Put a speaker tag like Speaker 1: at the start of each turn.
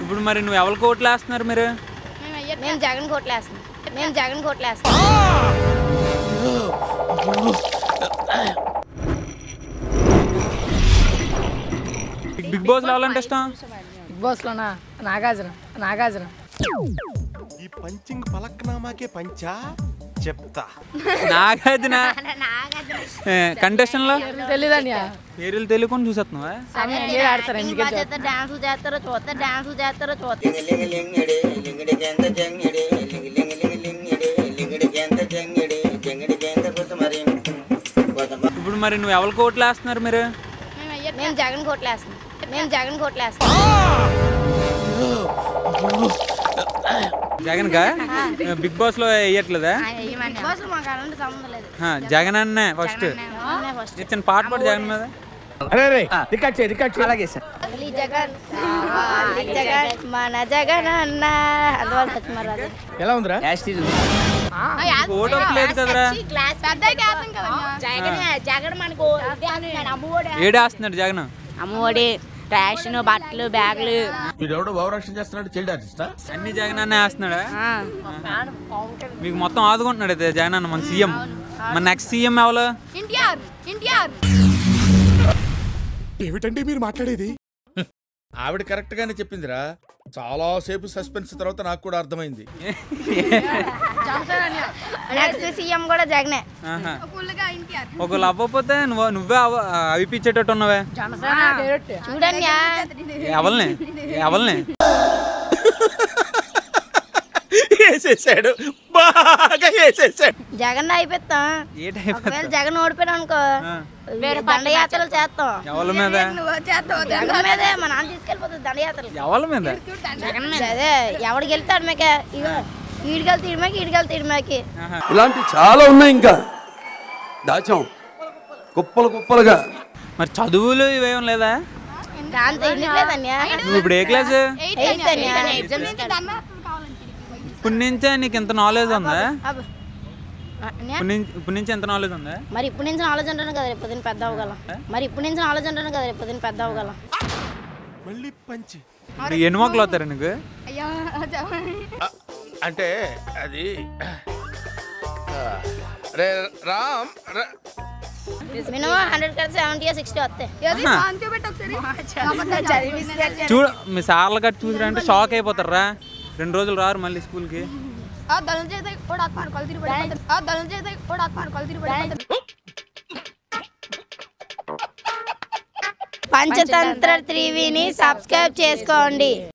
Speaker 1: ఇప్పుడు మరి నువ్వు ఎవరికి ఓట్లు వేస్తున్నారు మీరు?
Speaker 2: మేము జగన్ కోట్లేస్తాం.
Speaker 1: బిగ్ బాస్ లో ఎవరంటే ఇష్టం?
Speaker 3: బిగ్ బాస్ లోనా నాగార్జున.
Speaker 4: ఈ పంచింగ్ పలక్నామాకే పంచా చెప్తా.
Speaker 1: నాగార్జున కంటెస్టెంట్ లో
Speaker 3: తెలీదని
Speaker 1: పేర్లు తెలియకుండా చూసేస్తున్నావా?
Speaker 3: ఆడతారు
Speaker 2: డాన్స్ చేస్తారో చూస్తే
Speaker 1: ఇప్పుడు మరి నువ్వు ఎవరికి ఓట్లు వేస్తున్నారు మీరు?
Speaker 2: మేము జగన్ కోట్లేస్తాం.
Speaker 1: జగన్ కా? బిగ్ బాస్ లో వేయట్లేదా?
Speaker 2: మాకు అలాంటి సంబంధం లేదు.
Speaker 1: జగన్ అన్నే ఫస్ట్ ఇచ్చిన పాట పాడు జగన్ మీద.
Speaker 5: అలాగే సార్.
Speaker 2: జగన్ మన జగన్ అన్న అందువల్ల
Speaker 5: ఎలా ఉందిరా?
Speaker 1: ఓటు లేదు కదరా.
Speaker 2: జగన్ మనకు
Speaker 1: ఏడేస్తున్నాడు జగన్?
Speaker 2: అమ్మఒడి, రేషన్, బట్టలు, బ్యాగులు
Speaker 1: అన్ని జగన్ అన్నే వేస్తున్నాడా? మీకు మొత్తం ఆదుకుంటున్నాడు అయితే జగన్ అన్న మన సీఎం. మన నెక్స్ట్ సీఎం ఎవరు?
Speaker 4: ఏమిటండి మీరు మాట్లాడేది?
Speaker 6: ఆవిడ కరెక్ట్ గానే చెప్పిందిరా. చాలా సేపు సస్పెన్స్ తర్వాత నాకు కూడా అర్థమైంది.
Speaker 2: నెక్స్ట్ సీఎం కూడా జగనే.
Speaker 1: ఒకళ్ళు అవ్వకపోతే నువ్వే అవిపించేటట్టు ఉన్నవే.
Speaker 2: చూడండి
Speaker 1: ఎవరిని
Speaker 4: వేసేసాడు, బాగా వేసేసాడు.
Speaker 2: జగన్ అయిపోతాం. ఒకవేళ జగన్ ఓడిపోయాడు అనుకో దండయాత్రలు చేస్తాం.
Speaker 1: ఎవరి మీద?
Speaker 2: జగన్ మీదే. మా నాన్న తీసుకెళ్ళిపోతుంది దండయాత్రలు.
Speaker 1: ఎవరి మీద?
Speaker 2: జగన్ మీద. అదే ఎవడికి వెళ్తాడు మేకే ఈడికెళ్తాడు.
Speaker 7: ఇలాంటి చాలా ఉన్నాయి, ఇంకా దాచాం కుప్పలుగా.
Speaker 1: మరి చదువులు ఇవేం లేదా?
Speaker 2: దాంతో ఎందుకు లేదన్యా?
Speaker 1: నువ్వు ఇప్పుడు ఏ క్లాస్?
Speaker 2: ఎగ్జామ్స్
Speaker 1: ఇప్పటి నుంచే నీకు ఎంత నాలెడ్జ్ ఉందా? ఇప్పటి నుంచి ఎంత నాలెడ్జ్ ఉందా?
Speaker 2: మరి ఇప్పుడు నుంచి నాలెడ్జ్ ఉంటాను కదా రేపు పొద్దున్న పెద్ద అవ్వగలం.
Speaker 4: మళ్ళీ పంచి
Speaker 1: ఎన్ని మొక్కలు అవుతారు నీకు?
Speaker 6: అంటే అది రామ్
Speaker 2: మినిమం 100 కలిసి 70 60 వస్తాయి.
Speaker 1: చూడు మీ సార్లు కట్టి చూసారంటే షాక్ అయిపోతారా. 2 రోజులు రారు మళ్ళీ స్కూల్కి.
Speaker 2: పంచతంత్ర త్రివిని సబ్స్క్రైబ్ చేసుకోండి.